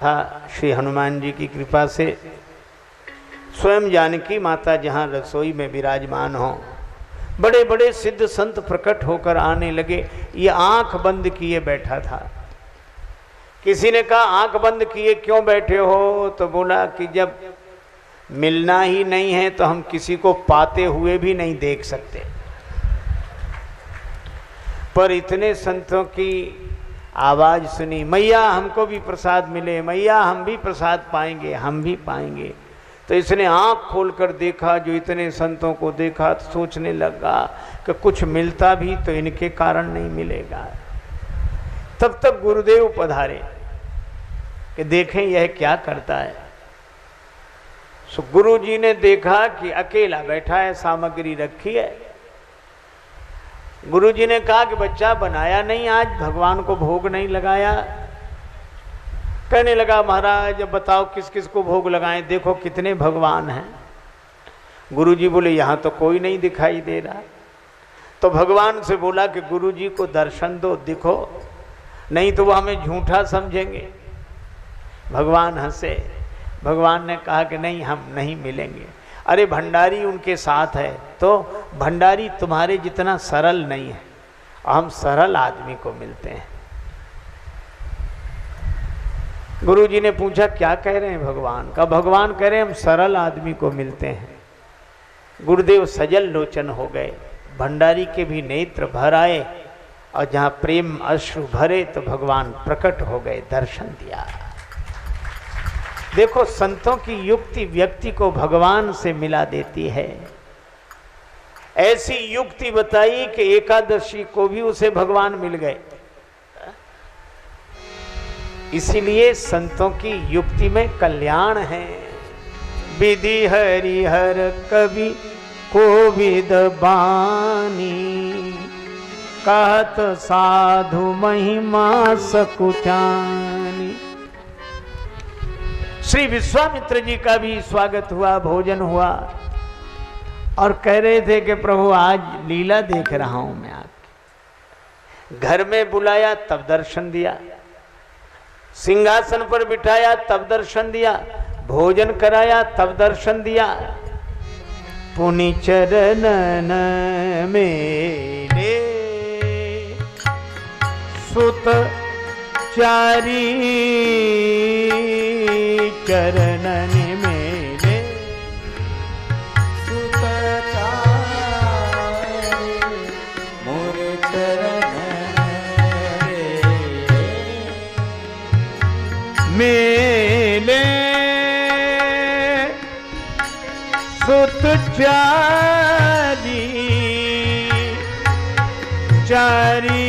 था। श्री हनुमान जी की कृपा से स्वयं जानकी माता जहाँ रसोई में विराजमान हो, बड़े बड़े सिद्ध संत प्रकट होकर आने लगे। ये आंख बंद किए बैठा था। किसी ने कहा आंख बंद किए क्यों बैठे हो? तो बोला कि जब मिलना ही नहीं है तो हम किसी को पाते हुए भी नहीं देख सकते। पर इतने संतों की आवाज सुनी, मैया हमको भी प्रसाद मिले, मैया हम भी प्रसाद पाएंगे, हम भी पाएंगे। तो इसने आंख खोलकर देखा, जो इतने संतों को देखा तो सोचने लगा कि कुछ मिलता भी तो इनके कारण नहीं मिलेगा। तब तक गुरुदेव पधारे कि देखें यह क्या करता है। सो गुरु जी ने देखा कि अकेला बैठा है, सामग्री रखी है। गुरु जी ने कहा कि बच्चा बनाया नहीं, आज भगवान को भोग नहीं लगाया। कहने लगा महाराज अब बताओ किस किस को भोग लगाएं, देखो कितने भगवान हैं। गुरु जी बोले यहाँ तो कोई नहीं दिखाई दे रहा। तो भगवान से बोला कि गुरु जी को दर्शन दो, दिखो, नहीं तो वो हमें झूठा समझेंगे। भगवान हंसे। भगवान ने कहा कि नहीं, हम नहीं मिलेंगे। अरे भंडारी उनके साथ है। तो भंडारी तुम्हारे जितना सरल नहीं है, हम सरल आदमी को मिलते हैं। गुरु जी ने पूछा क्या कह रहे हैं भगवान का? भगवान कह रहे हैं हम सरल आदमी को मिलते हैं। गुरुदेव सजल लोचन हो गए, भंडारी के भी नेत्र भर आए और जहाँ प्रेम अश्रु भरे तो भगवान प्रकट हो गए, दर्शन दिया। देखो संतों की युक्ति व्यक्ति को भगवान से मिला देती है। ऐसी युक्ति बताई कि एकादशी को भी उसे भगवान मिल गए। इसीलिए संतों की युक्ति में कल्याण है। विधि हरिहर कवि कोविद बानी, कहत साधु महिमा सकुचानी। श्री विश्वामित्र जी का भी स्वागत हुआ, भोजन हुआ और कह रहे थे कि प्रभु आज लीला देख रहा हूं मैं आपकी। घर में बुलाया तब दर्शन दिया, सिंहासन पर बिठाया तब दर्शन दिया, भोजन कराया तब दर्शन दिया। पुनि चरणन मेरे सुत चारी, चरणन मेरे सुत चारी, मोर चरणन मेले सुत चारी, चारी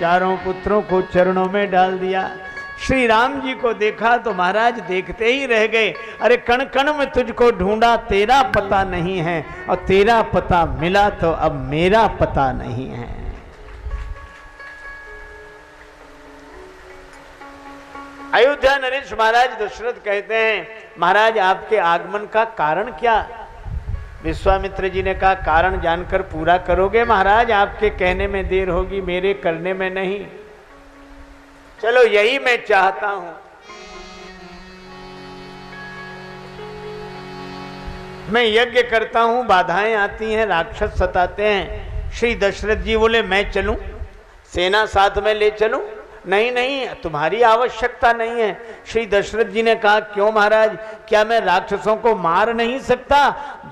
चारों पुत्रों को चरणों में डाल दिया। श्री राम जी को देखा तो महाराज देखते ही रह गए। अरे कण कण में तुझको ढूंढा, तेरा पता नहीं है, और तेरा पता मिला तो अब मेरा पता नहीं है। अयोध्या नरेश महाराज दशरथ कहते हैं महाराज आपके आगमन का कारण क्या? विश्वामित्र जी ने कहा कारण जानकर पूरा करोगे महाराज? आपके कहने में देर होगी, मेरे करने में नहीं। चलो यही मैं चाहता हूं। मैं यज्ञ करता हूं, बाधाएं आती हैं, राक्षस सताते हैं। श्री दशरथ जी बोले मैं चलूं, सेना साथ में ले चलूं? नहीं नहीं, तुम्हारी आवश्यकता नहीं है। श्री दशरथ जी ने कहा क्यों महाराज, क्या मैं राक्षसों को मार नहीं सकता?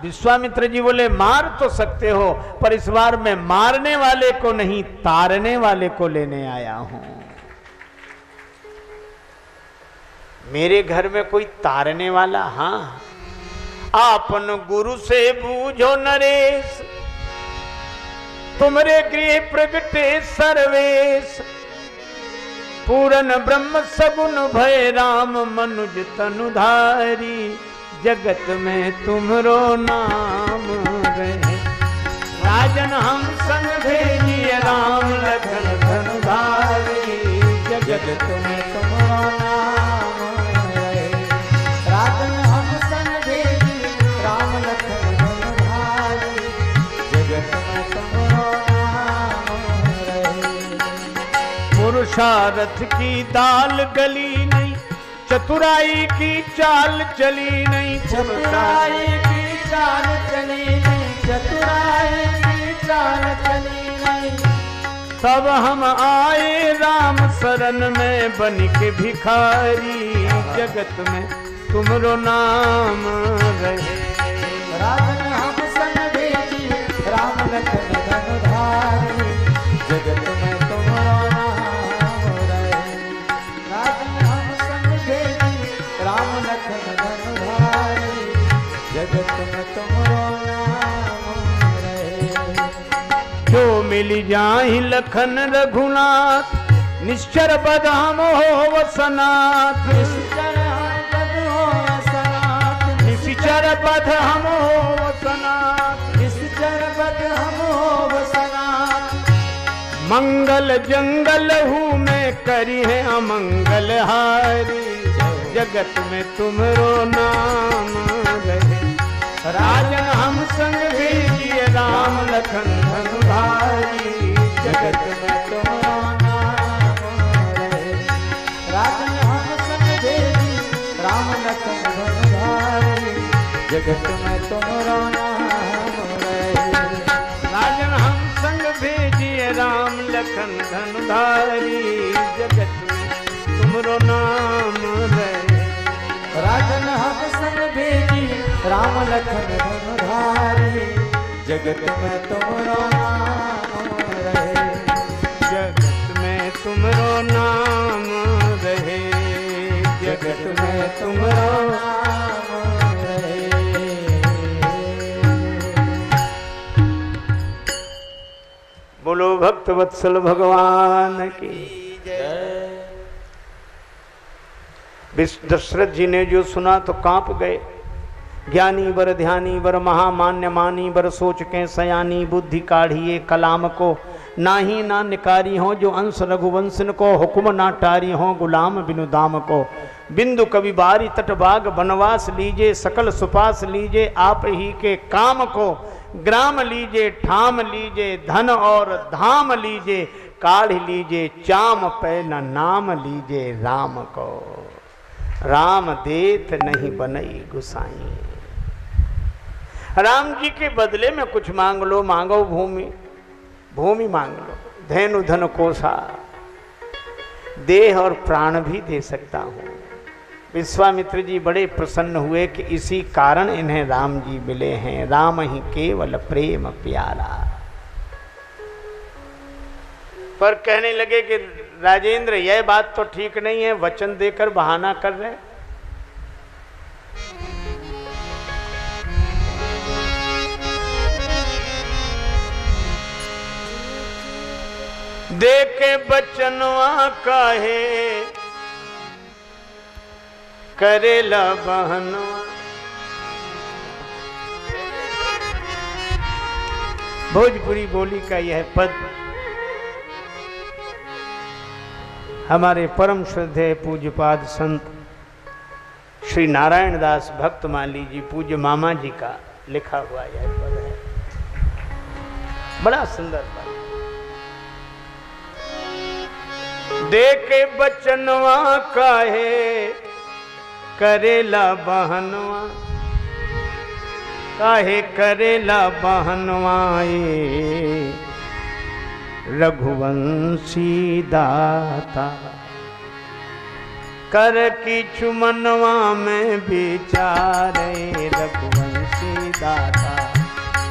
विश्वामित्र जी बोले मार तो सकते हो, पर इस बार मैं मारने वाले को नहीं, तारने वाले को लेने आया हूं। मेरे घर में कोई तारने वाला? हाँ, आपन गुरु से बूझो नरेश, तुमरे गृह प्रगटे सर्वेश। पूरन ब्रह्म सगुन भय राम, मनुज तनुधारी। जगत में तुमरो नाम रहे, राजन हम संग भेजिए राम लखन धनुधारी। जगत में तुमरो नाम पुरुषार्थ की दाल गली नहीं, चतुराई की चाल चली नहीं, चतुराई की चाल चली नहीं, चतुराई की चाल चली नहीं। तब हम आए राम शरण में बन के भिखारी, जगत में तुमरो नाम रहे। राजन हम संग भेजी राम लखन धनुधारी, जगत में तुमरो नाम रहे। राजन हम संग भेजी राम लखन धनुधारी, जगत में तुमरो नाम रहे। जो मिल जाहि लखन रघुनाथ, निश्चर बद हम हो वसनाथ। निश्चर बद हो वसनाथ, निश्चर बद हम हो वसनाथ। निश्चर बद हम हो वसनाथ। मंगल जंगल हूँ मैं करी है अमंगल हारी, जगत में तुमरो नाम रहे। राजन हम संग भेजिए राम लखन धनुधारी, जगत में तुमरो नाम रहे। राजन हम संग भेजी राम लखन धनुधारी, जगत में तुमरो नाम रहे। राजन हम संग भेजिए राम लखन धनुधारी, जगत में तुमरो नाम रहे। राजन हम संग भेजी राम लखन धनुधारी, जगत में तुमरो नाम रहे। जगत में तुमरो नाम रहे, जगत में तुमरो नाम रहे। बोलो भक्त वत्सल भगवान की। दशरथ जी ने जो सुना तो कांप गए। ज्ञानी बर ध्यानी बर महामान्य मानी, बर सोच के सयानी, बुद्धि काढ़िए कलाम को, नाही ना निकारी हो जो अंश रघुवंशन को, हुक्म ना टारी हो गुलाम बिनु दाम को। बिंदु कवि बारी तटबाग बनवास लीजे, सकल सुपास लीजे आप ही के काम को। ग्राम लीजे ठाम लीजे धन और धाम लीजे, काढ़ लीजे चाम पे न नाम लीजे राम को। राम देत नहीं बनई गुसाई। राम जी के बदले में कुछ मांग लो, मांगो भूमि, भूमि मांग लो, धैनु धन कोसा, देह और प्राण भी दे सकता हूं। विश्वामित्र जी बड़े प्रसन्न हुए कि इसी कारण इन्हें राम जी मिले हैं। राम ही केवल प्रेम प्यारा। पर कहने लगे कि राजेंद्र यह बात तो ठीक नहीं है, वचन देकर बहाना कर रहे। देके बचनवा काहे करेला बहनवा। भोजपुरी बोली का यह पद हमारे परम श्रद्धेय पूज्यपाद संत श्री नारायण दास भक्तमाली जी पूज्य मामा जी का लिखा हुआ यह पद है। बड़ा सुंदर पद। देके बचनवा काहे करेला बहनवा, काहे करेला बहनवा ये रघुवंशी दाता। कर की चुमनवा में विचारे रघुवंशी दाता,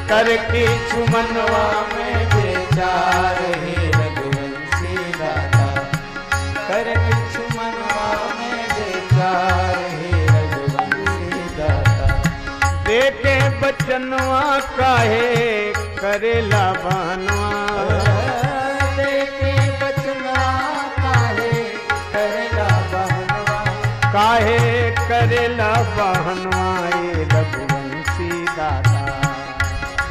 कर की चुमनवा में विचारे रघुवंशी दाता, कर की चुमनवा में विचारे रघुवंशी दाता। देखे बचनवा काहे करेला बहनवा, काहे करेला बहनवाए रघुवंशी दाता,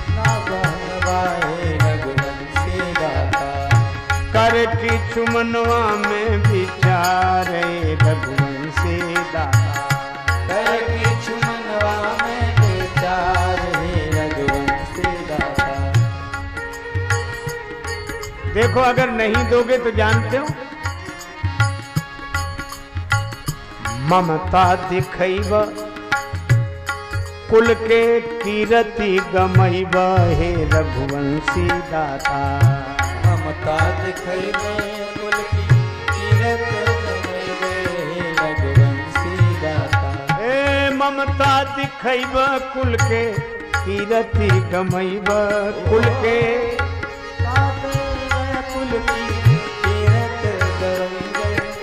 ना बहनवाए रघुवंशी दाता। कर की चुमनवा में विचारे रघुवंशी दाता, कर की चुमनवा में विचारे रघुवंशी दाता। देखो अगर नहीं दोगे तो जानते हो ममता दिखैब कुल के कीरति गमैब हे रघुवंशी दाता। ममता दिखैब कुल की कीरत गमैब हे रघुवंशी दाता। हे ममता दिखैब कुल के कीरति गमैब कुल के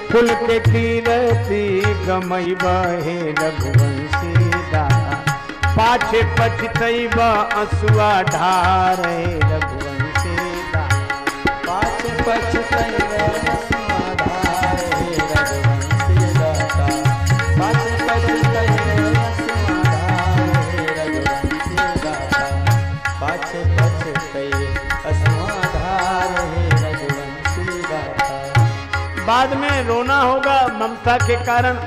कुल के कीरति गमैब हे रघुवंशी दाता। पाछे पछतैब असुआ ढार हे रघुवंशी दाता। पाछे पछतैब असुआ ढार हे रघुवंशी दाता। पाछे पछतैब असुआ ढार हे रघुवंशी दाता। पाछे पछतैब असुआ ढार हे रघुवंशी दाता। बाद में रोना होगा ममता के कारण,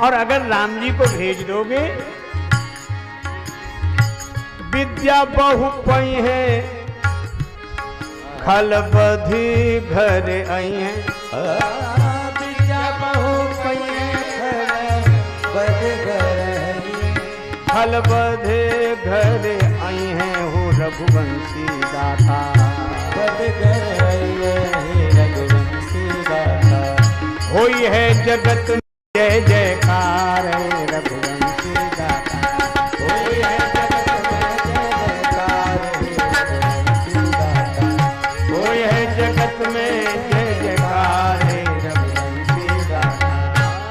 और अगर राम जी को भेज दोगे, विद्या बहु पई है खल बधी घर आई है। विद्या बहु पई है खल बध घर आई। खल बधे घर आई है हो रघुवंशी दाता। बध घर आई है रघुवंशी दाता। होई है जगत में जय जयकार है रघुवंशी दाता। होई है जगत में जय जयकार है रघुवंशी दाता। होई है जगत में जय जयकार है रघुवंशी दाता।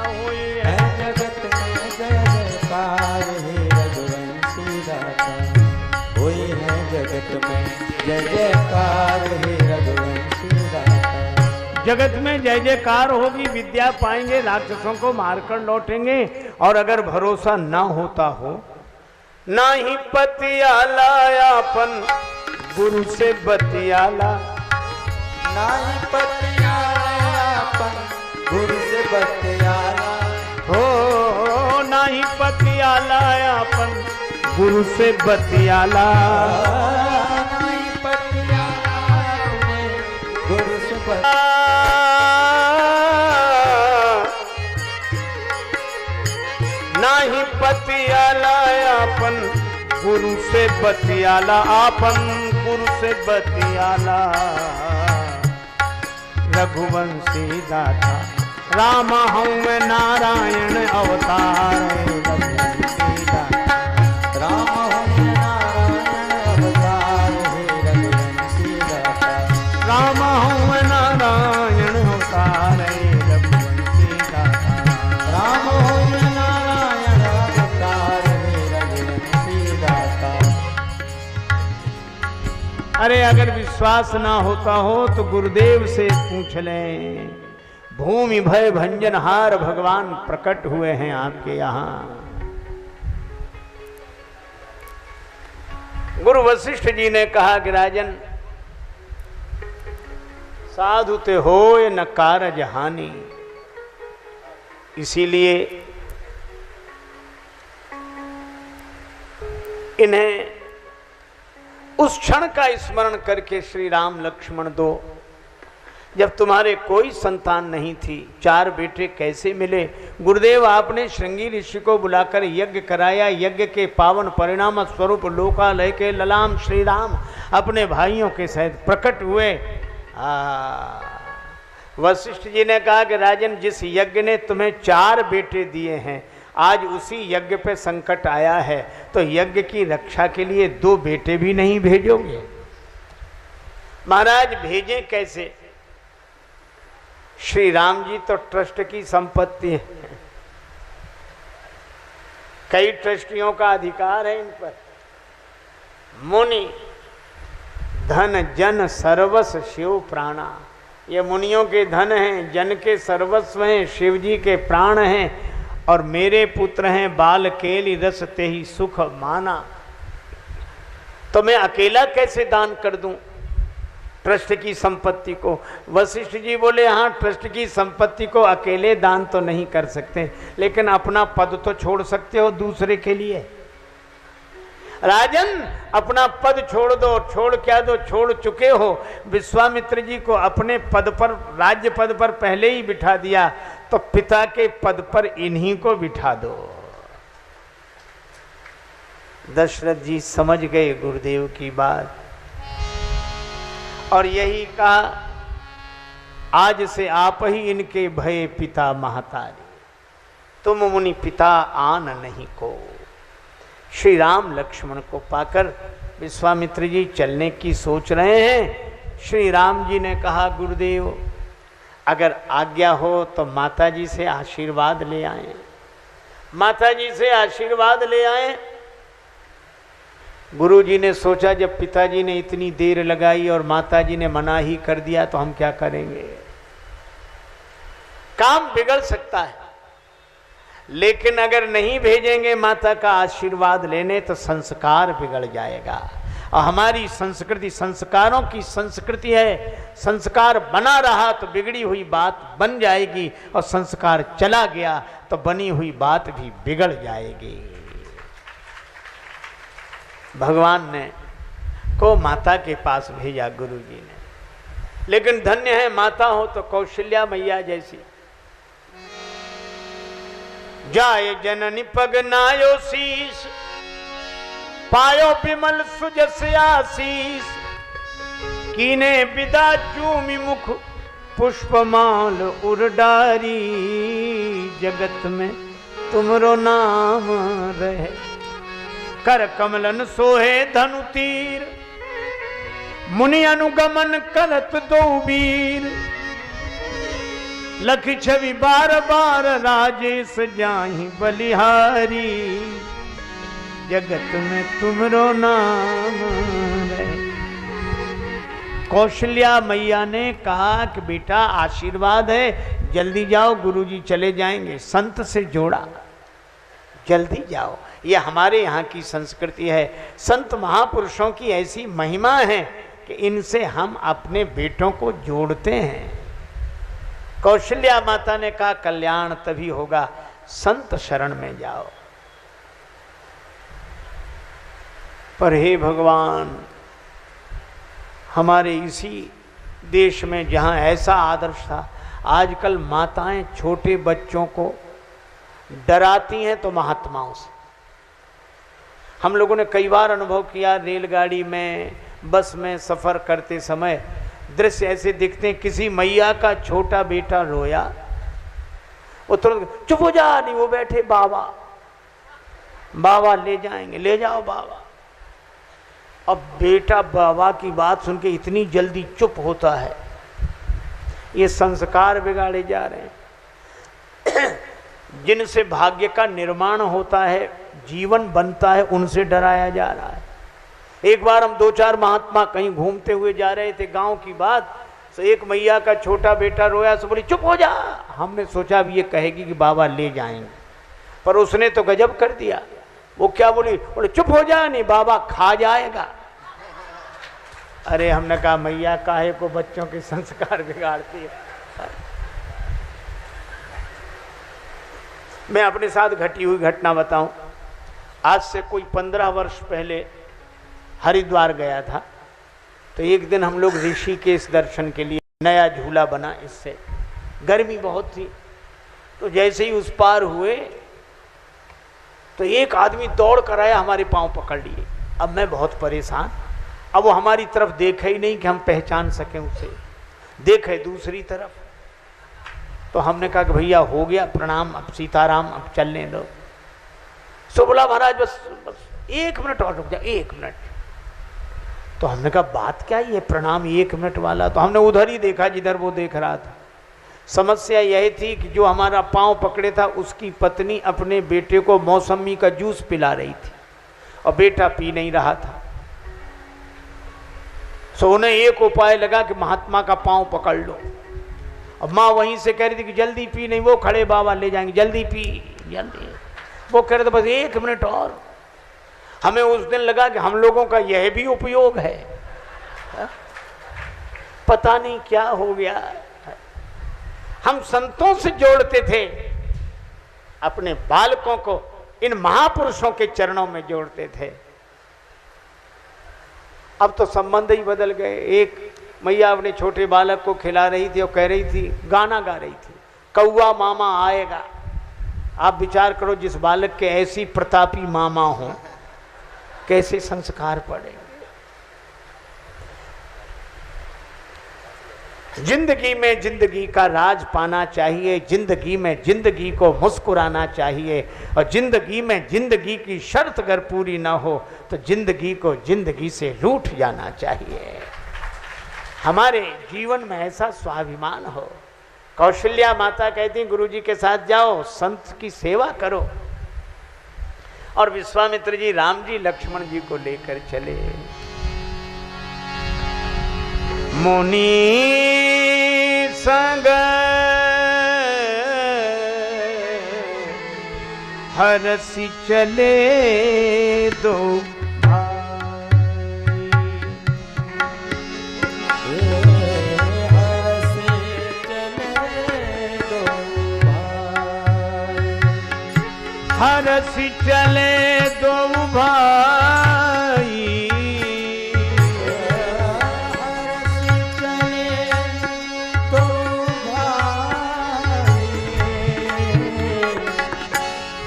होई है जगत में जय जयकार है रघुवंशी दाता। होई है जगत में जय जयकार है रघुवंशी दाता। जगत में जय जयकार होगी, विद्या पाएंगे, राक्षसों को मारकर लौटेंगे। और अगर भरोसा ना होता हो, ना ही पतियाला अपन गुरु से बतियाला। ना ही पतियाला अपन गुरु से बतियाला। हो ना ही पतियाला अपन गुरु से बतियाला। ना ही पतियाला अपने गुरु से बतियाला। नाही पतियाला अपन गुरु से बतियाला। आपन गुरु से बतियाला रघुवंशी दाता। राम हूँ नारायण अवतार रघुवंशी दाता। राम हूँ नारायण अवतार है रघुवंशी दाता। राम हूँ नारायण अवतार रघुवंशी दाता। राम हूँ नारायण अवतार है रघुवंशी दाता। अरे अगर विश्वास ना होता हो तो गुरुदेव से पूछ लें। भूमि भय भंजनहार भगवान प्रकट हुए हैं आपके यहाँ। गुरु वशिष्ठ जी ने कहा कि राजन, साधु ते होय न कारज हानि। इसीलिए इन्हें उस क्षण का स्मरण करके श्री राम लक्ष्मण दो, जब तुम्हारे कोई संतान नहीं थी, 4 बेटे कैसे मिले। गुरुदेव आपने श्रृंगी ऋषि को बुलाकर यज्ञ कराया। यज्ञ के पावन परिणाम स्वरूप लोकालय के ललाम श्री राम अपने भाइयों के सहित प्रकट हुए। वशिष्ठ जी ने कहा कि राजन, जिस यज्ञ ने तुम्हें 4 बेटे दिए हैं, आज उसी यज्ञ पे संकट आया है, तो यज्ञ की रक्षा के लिए 2 बेटे भी नहीं भेजोगे? महाराज भेजें कैसे? श्री राम जी तो ट्रस्ट की संपत्ति है, कई ट्रस्टियों का अधिकार है इन पर। मुनि धन जन सर्वस्व शिव प्राणा, ये मुनियों के धन हैं, जन के सर्वस्व हैं, शिव जी के प्राण हैं, और मेरे पुत्र हैं बाल केली रस ते ही सुख माना। तो मैं अकेला कैसे दान कर दूं ट्रस्ट की संपत्ति को? वशिष्ठ जी बोले, हाँ, ट्रस्ट की संपत्ति को अकेले दान तो नहीं कर सकते, लेकिन अपना पद तो छोड़ सकते हो दूसरे के लिए। राजन अपना पद छोड़ दो, छोड़ क्या दो, छोड़ चुके हो। विश्वामित्र जी को अपने पद पर, राज्य पद पर पहले ही बिठा दिया, तो पिता के पद पर इन्हीं को बिठा दो। दशरथ जी समझ गए गुरुदेव की बात और यही कहा, आज से आप ही इनके भय पिता महतारी, तुम मुनि पिता आन नहीं को। श्री राम लक्ष्मण को पाकर विश्वामित्र जी चलने की सोच रहे हैं। श्री राम जी ने कहा, गुरुदेव अगर आज्ञा हो तो माता जी से आशीर्वाद ले आए। माता जी से आशीर्वाद ले आए। गुरु जी ने सोचा, जब पिताजी ने इतनी देर लगाई और माता जी ने मना ही कर दिया तो हम क्या करेंगे, काम बिगड़ सकता है। लेकिन अगर नहीं भेजेंगे माता का आशीर्वाद लेने तो संस्कार बिगड़ जाएगा। और हमारी संस्कृति संस्कारों की संस्कृति है, संस्कार बना रहा तो बिगड़ी हुई बात बन जाएगी, और संस्कार चला गया तो बनी हुई बात भी बिगड़ जाएगी। भगवान ने को माता के पास भेजा गुरु जी ने, लेकिन धन्य है माता हो तो कौशल्या मैया जैसी। जाय जननी पग नायो शीश, पायो विमल सुजस आशीष, कीने विदा चूमि मुख पुष्पमाल उर्डारी, जगत में तुमरो नाम रहे, कर कमलन सोहे धनु तीर, मुनि अनुगमन करत दो वीर, लखी छवि बार बार राजेश जाहि बलिहारी, जगत में तुमरो नाम रहे। कौशल्या मैया ने कहा कि बेटा आशीर्वाद है, जल्दी जाओ, गुरुजी चले जाएंगे। संत से जोड़ा, जल्दी जाओ। ये हमारे यहाँ की संस्कृति है। संत महापुरुषों की ऐसी महिमा है कि इनसे हम अपने बेटों को जोड़ते हैं। कौशल्या माता ने कहा, कल्याण तभी होगा संत शरण में जाओ। पर हे भगवान, हमारे इसी देश में जहाँ ऐसा आदर्श था, आजकल माताएं छोटे बच्चों को डराती हैं तो महात्माओं से। हम लोगों ने कई बार अनुभव किया, रेलगाड़ी में, बस में सफ़र करते समय दृश्य ऐसे दिखते हैं, किसी मैया का छोटा बेटा रोया, वो तुरंत चुप हो जा, नहीं वो बैठे बाबा, बाबा ले जाएंगे, ले जाओ बाबा। अब बेटा बाबा की बात सुन के इतनी जल्दी चुप होता है। ये संस्कार बिगाड़े जा रहे हैं। जिनसे भाग्य का निर्माण होता है, जीवन बनता है, उनसे डराया जा रहा है। एक बार हम 2-4 महात्मा कहीं घूमते हुए जा रहे थे, गांव की बात, तो एक मैया का छोटा बेटा रोया, सो बोली चुप हो जा। हमने सोचा अब ये कहेगी कि बाबा ले जाएंगे, पर उसने तो गजब कर दिया। वो क्या बोली, बोले चुप हो जा, नहीं बाबा खा जाएगा। अरे हमने कहा मैया काहे को बच्चों के संस्कार बिगाड़ती है। मैं अपने साथ घटी हुई घटना बताऊं। आज से कोई 15 वर्ष पहले हरिद्वार गया था, तो एक दिन हम लोग ऋषिकेश दर्शन के लिए, नया झूला बना, इससे गर्मी बहुत थी, तो जैसे ही उस पार हुए तो एक आदमी दौड़ कर आया, हमारे पांव पकड़ लिए। अब मैं बहुत परेशान, अब वो हमारी तरफ देखे ही नहीं कि हम पहचान सकें उसे, देखे दूसरी तरफ। तो हमने कहा कि भैया हो गया प्रणाम, अब सीताराम, अब चलने दो। सो बोला महाराज बस 1 मिनट और रुक जा, 1 मिनट। तो हमने कहा बात क्या है, ये प्रणाम 1 मिनट वाला? तो हमने उधर ही देखा जिधर वो देख रहा था। समस्या यह थी कि जो हमारा पांव पकड़े था, उसकी पत्नी अपने बेटे को मौसमी का जूस पिला रही थी और बेटा पी नहीं रहा था। सो उन्हें एक उपाय लगा कि महात्मा का पांव पकड़ लो। अब माँ वहीं से कह रही थी कि जल्दी पी, नहीं वो खड़े बाबा ले जाएंगे, जल्दी पी जल्दी। वो कह रहे थे बस 1 मिनट और। हमें उस दिन लगा कि हम लोगों का यह भी उपयोग है। पता नहीं क्या हो गया। हम संतों से जोड़ते थे, अपने बालकों को इन महापुरुषों के चरणों में जोड़ते थे। अब तो संबंध ही बदल गए। एक मैया अपने छोटे बालक को खिला रही थी और कह रही थी, गाना गा रही थी, कौआ मामा आएगा। आप विचार करो, जिस बालक के ऐसी प्रतापी मामा हो, कैसे संस्कार पड़ेंगे। जिंदगी में जिंदगी का राज पाना चाहिए, जिंदगी में जिंदगी को मुस्कुराना चाहिए, और जिंदगी में जिंदगी की शर्त अगर पूरी ना हो तो जिंदगी को जिंदगी से रूठ जाना चाहिए। हमारे जीवन में ऐसा स्वाभिमान हो। कौशल्या माता कहती, गुरुजी के साथ जाओ, संत की सेवा करो। और विश्वामित्र जी राम जी लक्ष्मण जी को लेकर चले। मुनि संग हरसि चले दो हरसि चले दो भाई,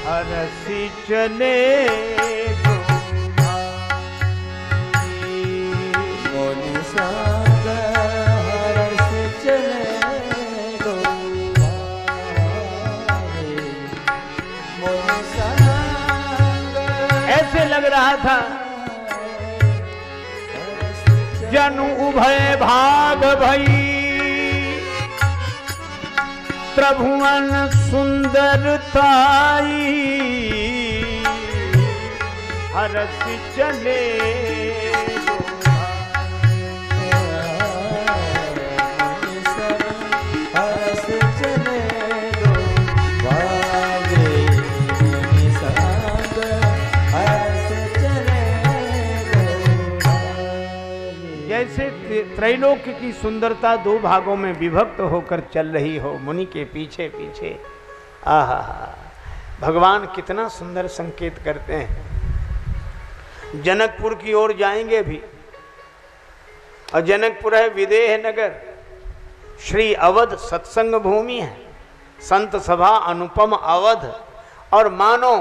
हरसि चले दो भाई, मुनि संग हरसि चले दो भाई, मुनि संग। ऐसे लग रहा था जनु उभय भाग भई, त्रिभुवन सुंदरताई, हरसि चले दो हरसि चले दो भागे, मुनि संग हरसि चले दो भागे। जैसे त्रैलोक्य की सुंदरता दो भागों में विभक्त होकर चल रही हो, मुनि के पीछे पीछे। आहा, भगवान कितना सुंदर संकेत करते हैं। जनकपुर की ओर जाएंगे भी, और जनकपुर है विदेह नगर, श्री अवध सत्संग भूमि है, संत सभा अनुपम अवध। और मानो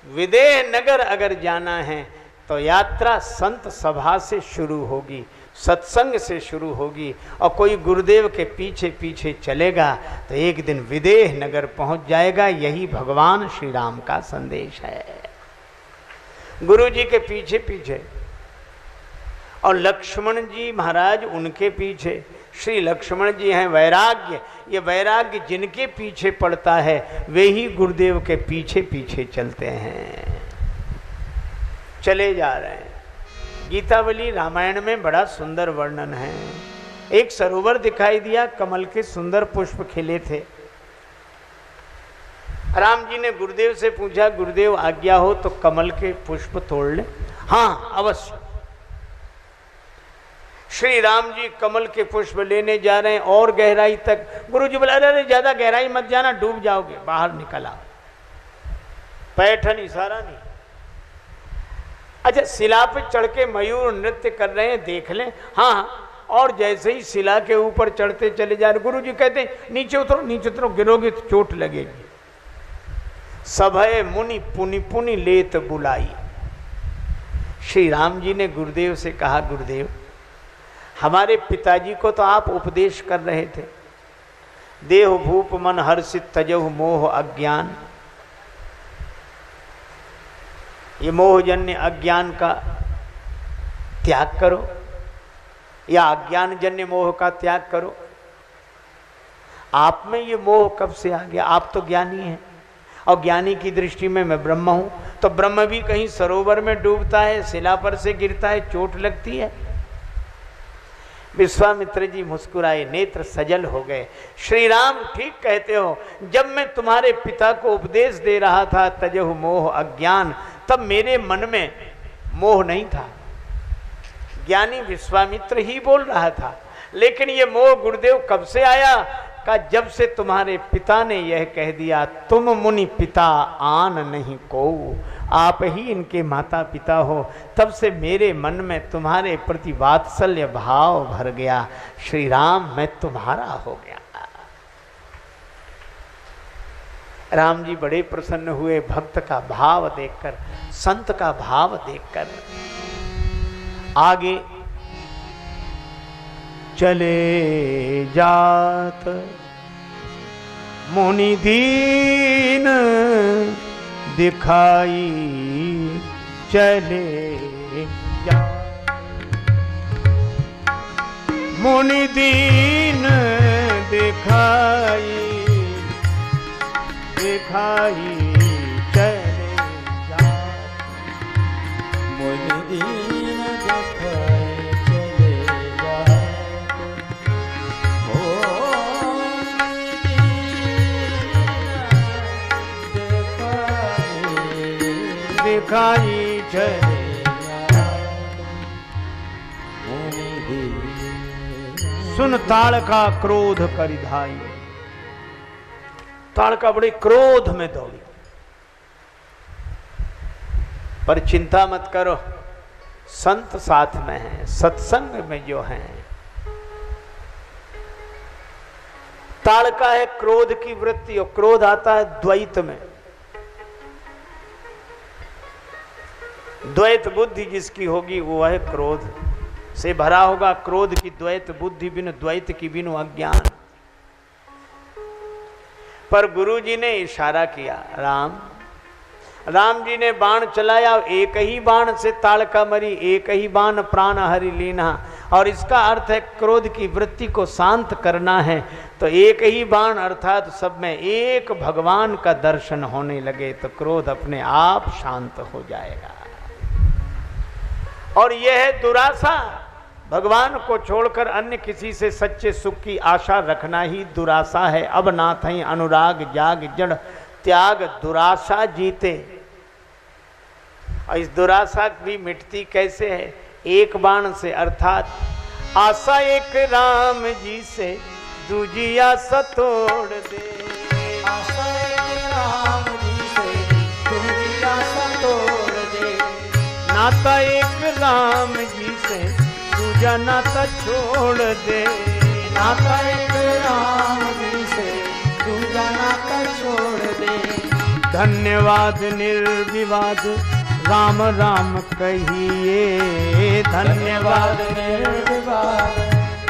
विदेह नगर अगर जाना है तो यात्रा संत सभा से शुरू होगी, सत्संग से शुरू होगी, और कोई गुरुदेव के पीछे पीछे चलेगा तो एक दिन विदेह नगर पहुंच जाएगा। यही भगवान श्री राम का संदेश है। गुरु जी के पीछे पीछे, और लक्ष्मण जी महाराज उनके पीछे। श्री लक्ष्मण जी हैं वैराग्य। ये वैराग्य जिनके पीछे पड़ता है वे ही गुरुदेव के पीछे पीछे चलते हैं। चले जा रहे हैं। गीतावली रामायण में बड़ा सुंदर वर्णन है। एक सरोवर दिखाई दिया, कमल के सुंदर पुष्प खिले थे। राम जी ने गुरुदेव से पूछा, गुरुदेव आज्ञा हो तो कमल के पुष्प तोड़ ले। हाँ अवश्य। श्री राम जी कमल के पुष्प लेने जा रहे हैं और गहराई तक। गुरु जी बोला, अरे ज्यादा गहराई मत जाना, डूब जाओगे, बाहर निकल आओ। पैठन इशारा नहीं। अच्छा, शिला पे चढ़ के मयूर नृत्य कर रहे हैं, देख लें। हाँ, और जैसे ही शिला के ऊपर चढ़ते चले जा रहे, गुरु जी कहते हैं नीचे उतरो, नीचे उतरो, गिरोगे तो चोट लगेगी। सभय मुनि पुनि पुनि लेत बुलाई। श्री राम जी ने गुरुदेव से कहा, गुरुदेव हमारे पिताजी को तो आप उपदेश कर रहे थे, देह भूप मन हर्षित तजहु मोह अज्ञान। ये मोहजन्य अज्ञान का त्याग करो, या अज्ञान जन्य मोह का त्याग करो। आप में ये मोह कब से आ गया? आप तो ज्ञानी हैं, और ज्ञानी की दृष्टि में मैं ब्रह्म हूं। तो ब्रह्म भी कहीं सरोवर में डूबता है, शिला पर से गिरता है, चोट लगती है। विश्वामित्र जी मुस्कुराए, नेत्र सजल हो गए। श्री राम ठीक कहते हो, जब मैं तुम्हारे पिता को उपदेश दे रहा था तजहु मोह अज्ञान, तब मेरे मन में मोह नहीं था, ज्ञानी विश्वामित्र ही बोल रहा था। लेकिन ये मोह गुरुदेव कब से आया? का जब से तुम्हारे पिता ने यह कह दिया तुम मुनि पिता आन नहीं को, आप ही इनके माता पिता हो, तब से मेरे मन में तुम्हारे प्रति वात्सल्य भाव भर गया। श्री राम मैं तुम्हारा हो गया। राम जी बड़े प्रसन्न हुए भक्त का भाव देखकर, संत का भाव देखकर। आगे चले जात मुनि दीन दिखाई चले जात, मुनि दीन दिखाई दिखाई चले जात, मुनि दीन दिखाई चले जात, दिखाई चले सुन ताड़का क्रोध करिधाई। ताड़का बड़े क्रोध में दौड़ी, पर चिंता मत करो, संत साथ में हैं, सत्संग में जो हैं। ताड़का है क्रोध की वृत्ति, और क्रोध आता है द्वैत में। द्वैत बुद्धि जिसकी होगी वो है क्रोध से भरा होगा। क्रोध की द्वैत बुद्धि बिनु, द्वैत की बिनु अज्ञान। पर गुरु जी ने इशारा किया, राम जी ने बाण चलाया, एक ही बाण से ताड़का मरी, एक ही बाण प्राण हरि लीना। और इसका अर्थ है क्रोध की वृत्ति को शांत करना है, तो एक ही बाण अर्थात सब में एक भगवान का दर्शन होने लगे तो क्रोध अपने आप शांत हो जाएगा। और यह है दुराशा, भगवान को छोड़कर अन्य किसी से सच्चे सुख की आशा रखना ही दुराशा है। अब नाथ ही अनुराग जाग जड़ त्याग दुराशा जीते। और इस दुराशा भी मिटती कैसे है? एक बाण से, अर्थात आशा एक राम जी से दूजी आशा तोड़ दे। आशा एक राम जी से दूजी आशा तोड़ दे। नाता एक राम जी से दूजा नाता छोड़ दे। नाता एक राम जी से दूजा नाता छोड़ दे। धन्यवाद निर्विवाद राम राम कहिए। धन्यवाद निर्विवाद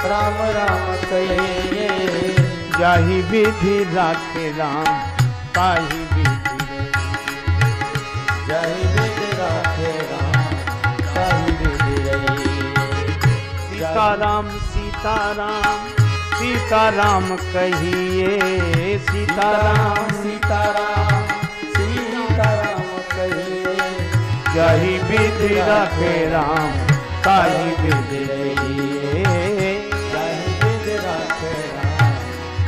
राम राम कहिए। जाहि विधि राखे राम ताहि विधि रही। जाहि विधि राखे राम ताहि विधि रही। सीताराम सीताराम सीताराम कहिए। सीताराम सीताराम सीताराम कहिए। जाहि विधि राखे राम ताहि विधि रहिए। जाहि विधि राखे राम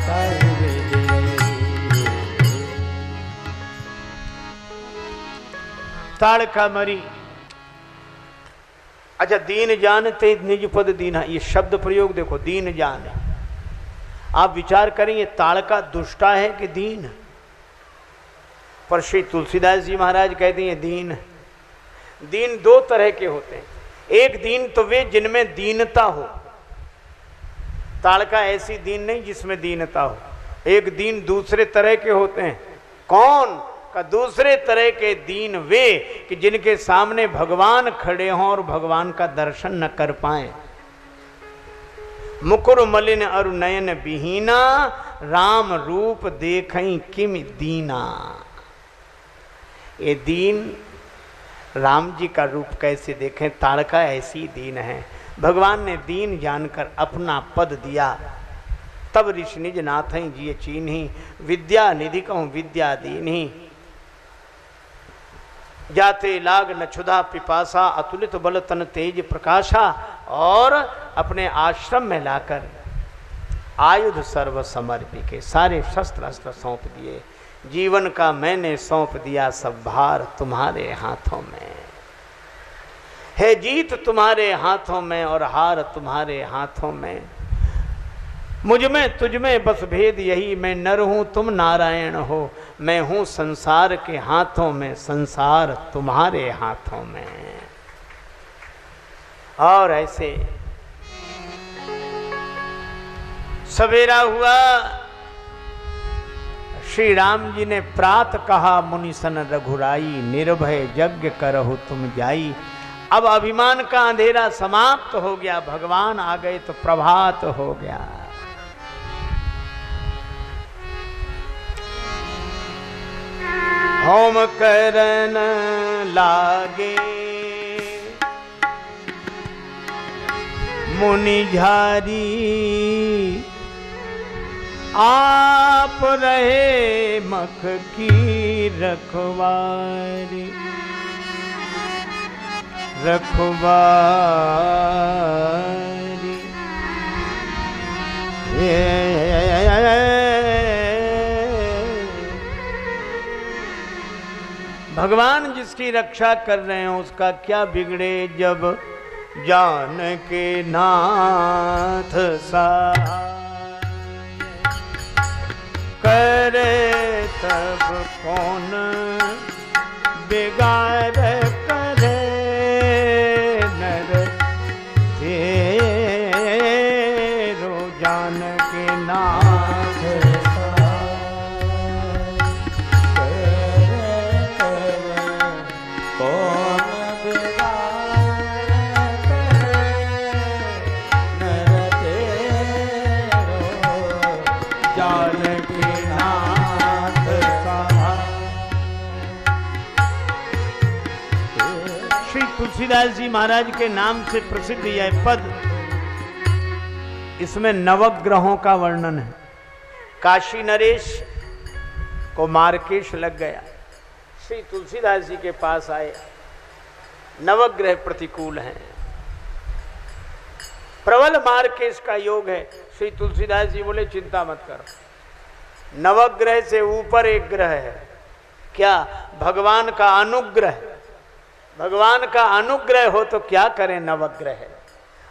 ताहि विधि रहिए। ताड़का मरी। अच्छा, दीन जानते निज पद दीना, ये शब्द प्रयोग देखो, दीन जान। आप विचार करेंगे ताड़का दुष्टा है कि दीन? पर श्री तुलसीदास जी महाराज कहते हैं दीन। दीन दो तरह के होते हैं। एक दीन तो वे जिनमें दीनता हो। ताड़का ऐसी दीन नहीं जिसमें दीनता हो। एक दीन दूसरे तरह के होते हैं। कौन का? दूसरे तरह के दीन वे कि जिनके सामने भगवान खड़े हों और भगवान का दर्शन न कर पाए। मुकुर मलिन अरु नयन विहीना राम रूप देखई किम दीना। ये दीन राम जी का रूप कैसे देखें? ताड़का ऐसी दीन है। भगवान ने दीन जानकर अपना पद दिया। तब ऋषि निज नाथ जी चीन्ही विद्या निधि कहूँ विद्या दीन्ही। जाते लाग न क्षुधा पिपासा अतुलित बल तन तेज प्रकाशा। और अपने आश्रम में लाकर आयुध सर्व समर्पी के सारे शस्त्र अस्त्र सौंप दिए। जीवन का मैंने सौंप दिया सब भार तुम्हारे हाथों में है। जीत तुम्हारे हाथों में और हार तुम्हारे हाथों में। मुझ में तुझ में बस भेद यही, मैं नर हूं तुम नारायण हो, मैं हूं संसार के हाथों में, संसार तुम्हारे हाथों में। और ऐसे सवेरा हुआ, श्री राम जी ने प्रात कहा मुनि सन रघुराई, निर्भय यज्ञ करहु तुम जाई। अब अभिमान का अंधेरा समाप्त हो गया, भगवान आ गए तो प्रभात हो गया। होम करन लागे मुनि झारी, आप रहे मख की रखवारी, रखवारी। भगवान जिसकी रक्षा कर रहे हैं उसका क्या बिगड़े, जब जान के नाथ सहाय करे तब कौन बिगाड़ करे, नर तेरो जान के नाथ तुलसीदास जी महाराज के नाम से प्रसिद्ध यह पद, इसमें नवग्रहों का वर्णन है। काशी नरेश को मार्केश लग गया, श्री तुलसीदास जी के पास आए, नवग्रह प्रतिकूल हैं, प्रबल मार्केश का योग है। श्री तुलसीदास जी बोले चिंता मत करो, नवग्रह से ऊपर एक ग्रह है, क्या? भगवान का अनुग्रह। भगवान का अनुग्रह हो तो क्या करें नवग्रह।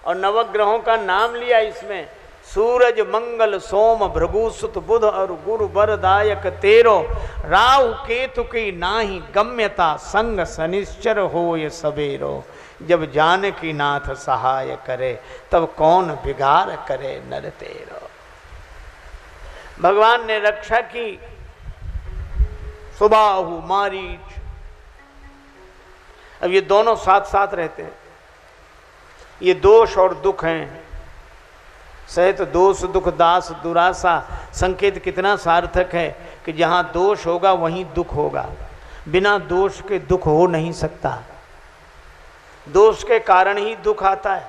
और नवग्रहों का नाम लिया इसमें, सूरज मंगल सोम भृगु सुत बुध और गुरु वरदायक तेरो, राहु केतु की नाही गम्यता, संग सनिश्चर हो ये सबेरो। जब जानकी नाथ सहाय करे तब कौन बिगाड़ करे नर तेरो। भगवान ने रक्षा की, सुबाहु मारीच, अब ये दोनों साथ साथ रहते हैं, ये दोष और दुख हैं। सहित दोष दुख दास दुरासा, संकेत कितना सार्थक है कि जहाँ दोष होगा वहीं दुख होगा, बिना दोष के दुख हो नहीं सकता, दोष के कारण ही दुख आता है।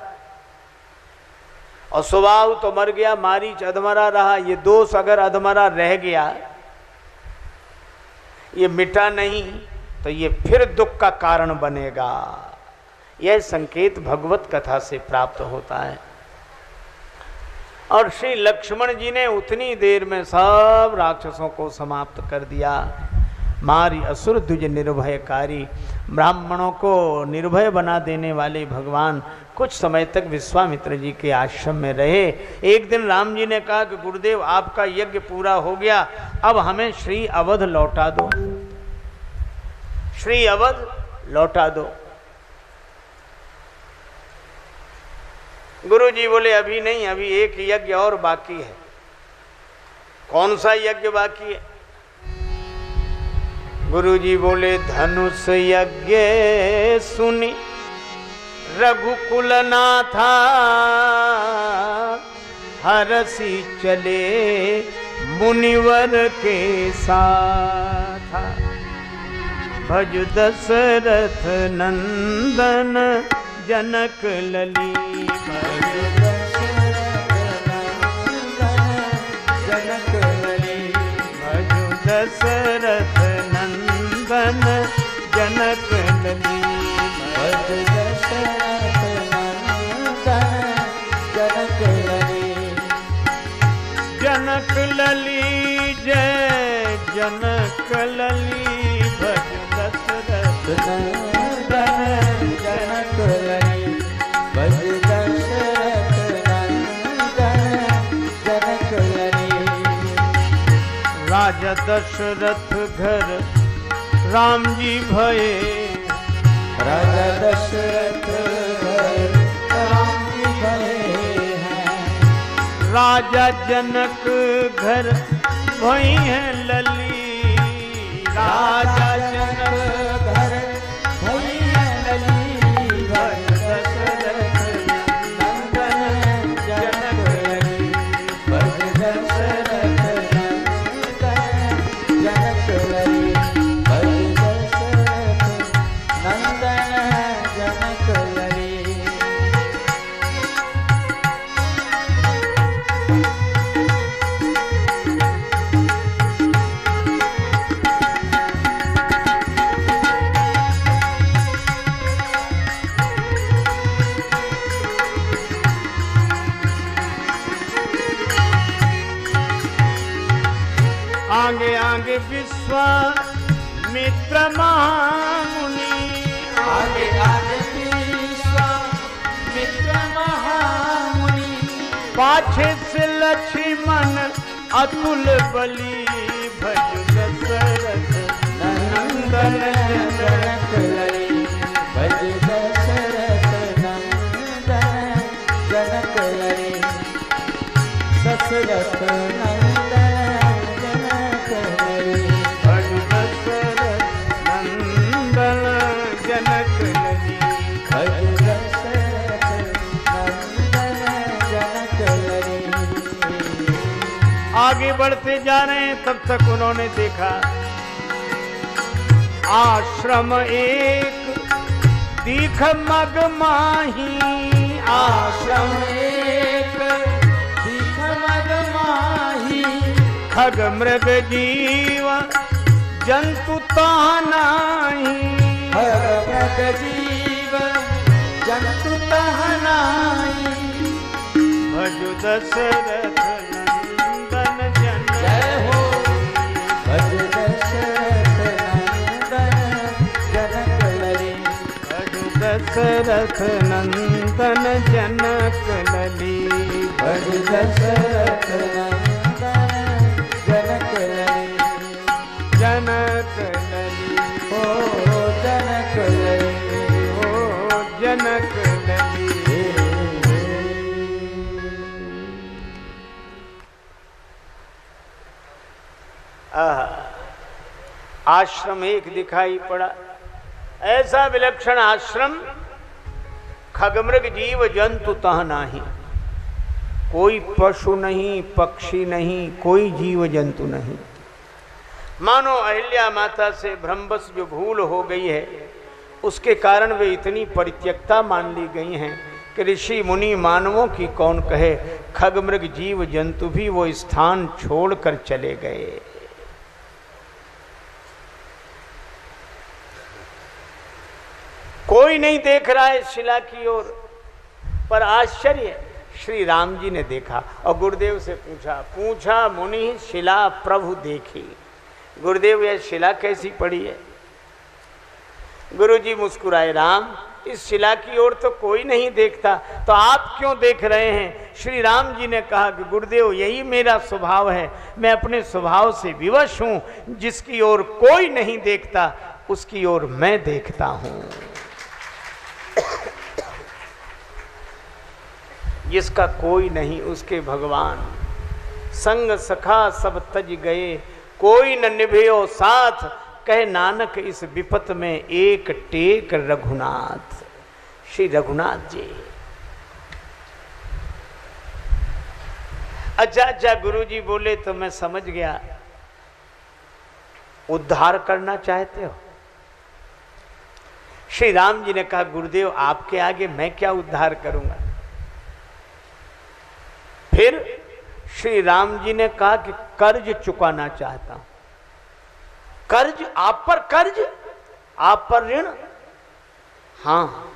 और सुबाहु तो मर गया, मारीच अधमरा रहा, ये दोष अगर अधमरा रह गया, ये मिटा नहीं तो ये फिर दुख का कारण बनेगा। यह संकेत भगवत कथा से प्राप्त होता है। और श्री लक्ष्मण जी ने उतनी देर में सब राक्षसों को समाप्त कर दिया। मारी असुर द्विज निर्भयकारी, ब्राह्मणों को निर्भय बना देने वाले भगवान कुछ समय तक विश्वामित्र जी के आश्रम में रहे। एक दिन राम जी ने कहा कि गुरुदेव आपका यज्ञ पूरा हो गया, अब हमें श्री अवध लौटा दो, श्री अवध लौटा दो। गुरु जी बोले अभी नहीं, अभी एक यज्ञ और बाकी है। कौन सा यज्ञ बाकी है? गुरु जी बोले धनुष यज्ञ सुनी रघुकुल नाथा, हरसी चले मुनिवर के साथ। भज दशरथ नंदन जनक लली, भज जनक लली, भज दशरथ नंदन जनक लली, भज दशरथ नंदन जनक लली। जनक लली जय जनक लली, भज दशरथ नंदन जनक लली, भज दशरथ नंदन जनक राजा दशरथ घर राम जी भये, राजा दशरथ घर राम जी भये हैं। राजा जनक घर भई है लली, राजा जनक घर भई है लली, भज दशरथ नंदन जनक लली, भज दशरथ नंदन जनक लली, भज दशरथ नंदन जनक लली। आगे आगे विश्वामित्र महामुनि, आगे आगे विश्वामित्र महामुनि, पाछे से लक्ष्मण अतुल बली, भज दशरथ नंदन जनक लली, भज दशरथ नंदन जनक लली, दशरथ नंदन जनक लली, भज दशरथ नंदन जनक लली। भज दशरथ नंदन जनक लली। आगे बढ़ते जा रहे हैं, तब तक उन्होंने देखा आश्रम एक दीख मग माही, आश्रम एक दीख मग माही, खग मृग जीव जंतु तानाही, खग मृग जीव जंतु तहनाई, भज दशरथ नंदन जनक, जय हो भज दशरथ नंदन जनक लली, भज दशरथ नंदन जनक लली, भज दशरथ नंदन जनक लली, जनक लली, ओ जनक लली, ओ जनक लली। आश्रम एक दिखाई पड़ा, ऐसा विलक्षण आश्रम, खगमृग जीव जंतु तह नाही, कोई पशु नहीं, पक्षी नहीं, कोई जीव जंतु नहीं। मानो अहिल्या माता से भ्रमवश जो भूल हो गई है, उसके कारण वे इतनी परित्यक्ता मान ली गई हैं कि ऋषि मुनि मानवों की कौन कहे, खगमृग जीव जंतु भी वो स्थान छोड़कर चले गए। कोई नहीं देख रहा है शिला की ओर, पर आश्चर्य श्री राम जी ने देखा और गुरुदेव से पूछा मुनि शिला प्रभु देखी। गुरुदेव यह शिला कैसी पड़ी है? गुरुजी मुस्कुराए, राम इस शिला की ओर तो कोई नहीं देखता, तो आप क्यों देख रहे हैं? श्री राम जी ने कहा कि गुरुदेव यही मेरा स्वभाव है, मैं अपने स्वभाव से विवश हूं, जिसकी ओर कोई नहीं देखता उसकी ओर मैं देखता हूं। जिसका कोई नहीं उसके भगवान, संग सखा सब तज गए, कोई न निभयो साथ, कहे नानक इस विपत में एक टेक रघुनाथ। श्री रघुनाथ जी। अच्छा गुरुजी बोले तो मैं समझ गया, उद्धार करना चाहते हो? श्री राम जी ने कहा गुरुदेव आपके आगे मैं क्या उद्धार करूंगा? फिर श्री राम जी ने कहा कि कर्ज चुकाना चाहता हूं। कर्ज? आप पर कर्ज, आप पर ऋण? हाँ।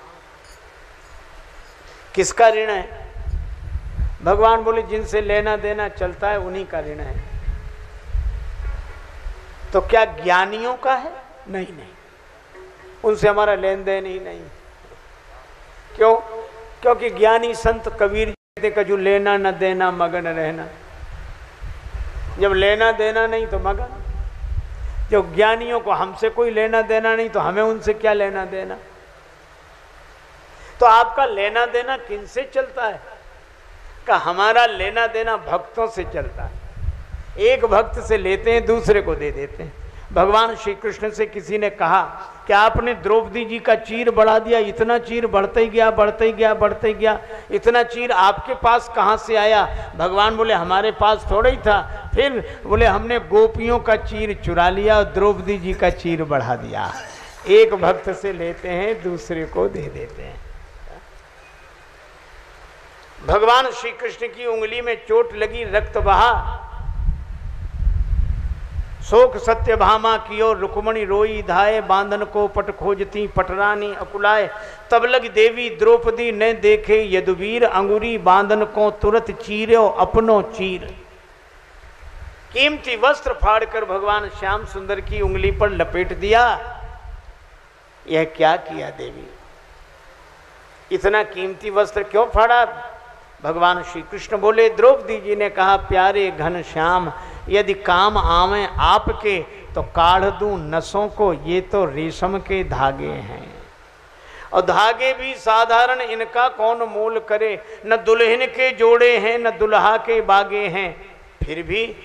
किसका ऋण है? भगवान बोले जिनसे लेना देना चलता है उन्हीं का ऋण है। तो क्या ज्ञानियों का है? नहीं नहीं, उनसे हमारा लेन देन ही नहीं। क्यों? क्योंकि ज्ञानी संत कबीर कहते कि जो लेना न देना मगन रहना। जब लेना देना नहीं तो मगन। जो ज्ञानियों को हमसे कोई लेना देना नहीं तो हमें उनसे क्या लेना देना। तो आपका लेना देना किनसे चलता है? का हमारा लेना देना भक्तों से चलता है। एक भक्त से लेते हैं, दूसरे को दे देते हैं। भगवान श्री कृष्ण से किसी ने कहा कि आपने द्रौपदी जी का चीर बढ़ा दिया, इतना चीर बढ़ते ही गया, बढ़ते ही गया, बढ़ते ही गया, इतना चीर आपके पास कहाँ से आया? भगवान बोले हमारे पास थोड़ा ही था। फिर बोले हमने गोपियों का चीर चुरा लिया और द्रौपदी जी का चीर बढ़ा दिया। एक भक्त से लेते हैं, दूसरे को दे देते हैं। भगवान श्री कृष्ण की उंगली में चोट लगी, रक्त बहा। शोक सत्य भामा की ओर रुक्मणी रोई धाये, बांधन को पट खोजती पटरानी अकुलाए। तब लग देवी द्रौपदी ने देखे यदुवीर, अंगुरी बांधन को तुरंत चीरो अपनो चीर। कीमती वस्त्र फाड़कर भगवान श्याम सुंदर की उंगली पर लपेट दिया। यह क्या किया देवी? इतना कीमती वस्त्र क्यों फाड़ा? भगवान श्री कृष्ण बोले, द्रौपदी जी ने कहा प्यारे घन श्याम, यदि काम आवे आपके तो काढ़ दूं नसों को, ये तो रेशम के धागे हैं और धागे भी साधारण, इनका कौन मोल करे। न दुल्हन के जोड़े हैं न दुल्हा के बागे हैं, फिर भी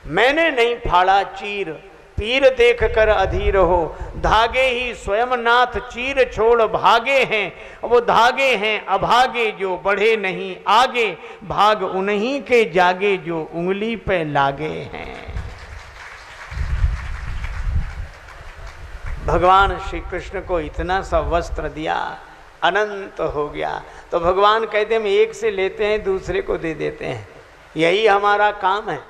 मैंने नहीं फाड़ा चीर। पीर देख कर अधीर हो, धागे ही स्वयं नाथ चीर छोड़ भागे हैं। वो धागे हैं अभागे जो बढ़े नहीं आगे, भाग उन्हीं के जागे जो उंगली पे लागे हैं। भगवान श्री कृष्ण को इतना सा वस्त्र दिया, अनंत हो गया। तो भगवान कहते हम एक से लेते हैं, दूसरे को दे देते हैं। यही हमारा काम है,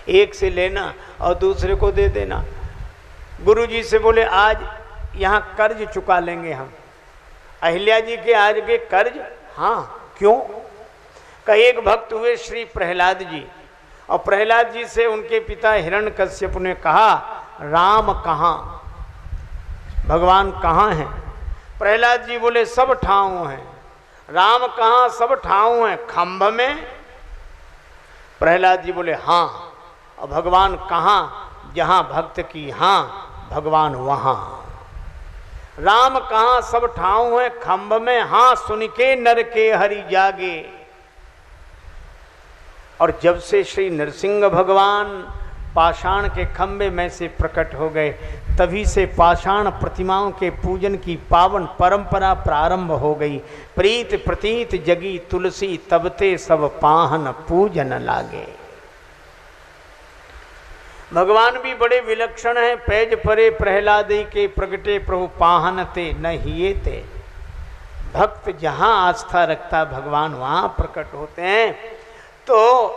एक से लेना और दूसरे को दे देना। गुरु जी से बोले आज यहाँ कर्ज चुका लेंगे हम। अहिल्या जी के आगे कर्ज? हाँ, क्यों? कई एक भक्त हुए श्री प्रहलाद जी, और प्रहलाद जी से उनके पिता हिरण्यकश्यप ने कहा राम कहाँ, भगवान कहाँ हैं? प्रहलाद जी बोले सब ठाव हैं। राम कहाँ? सब ठाव हैं, खंभ में। प्रहलाद जी बोले हाँ। और भगवान कहाँ? जहाँ भक्त की हाँ, भगवान वहाँ। राम कहाँ? सब ठाव है, खंभ में। हाँ सुन के नर के हरि जागे। और जब से श्री नरसिंह भगवान पाषाण के खंभे में से प्रकट हो गए, तभी से पाषाण प्रतिमाओं के पूजन की पावन परंपरा प्रारंभ हो गई। प्रीत प्रतीत जगी तुलसी, तबते सब पाहन पूजन लागे। भगवान भी बड़े विलक्षण हैं। पैज परे प्रहलादी के प्रगटे प्रभु पाहन ते न हिये ते। भक्त जहाँ आस्था रखता भगवान वहाँ प्रकट होते हैं। तो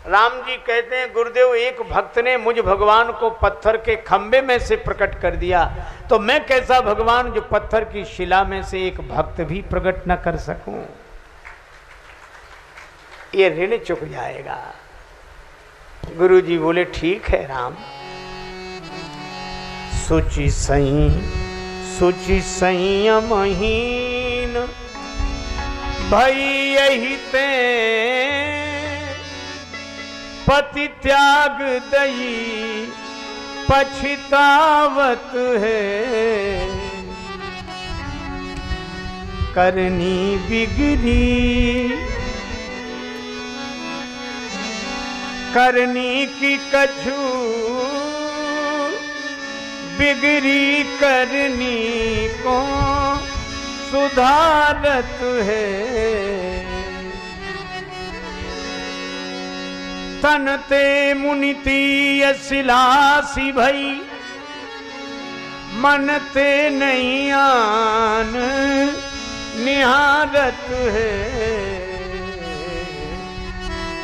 राम जी कहते हैं गुरुदेव एक भक्त ने मुझ भगवान को पत्थर के खंबे में से प्रकट कर दिया, तो मैं कैसा भगवान जो पत्थर की शिला में से एक भक्त भी प्रकट न कर सकूं? ये ऋण चुक जाएगा। गुरु जी बोले ठीक है राम। सुचि संयमहीन भई यही ते, पति त्याग दई पछतावत है। करनी बिगड़ी करनी की कछु बिगड़ी, करनी को सुधारत है। तन ते मुनिति असिलासी भई, मन ते नहीं आन निहारत है।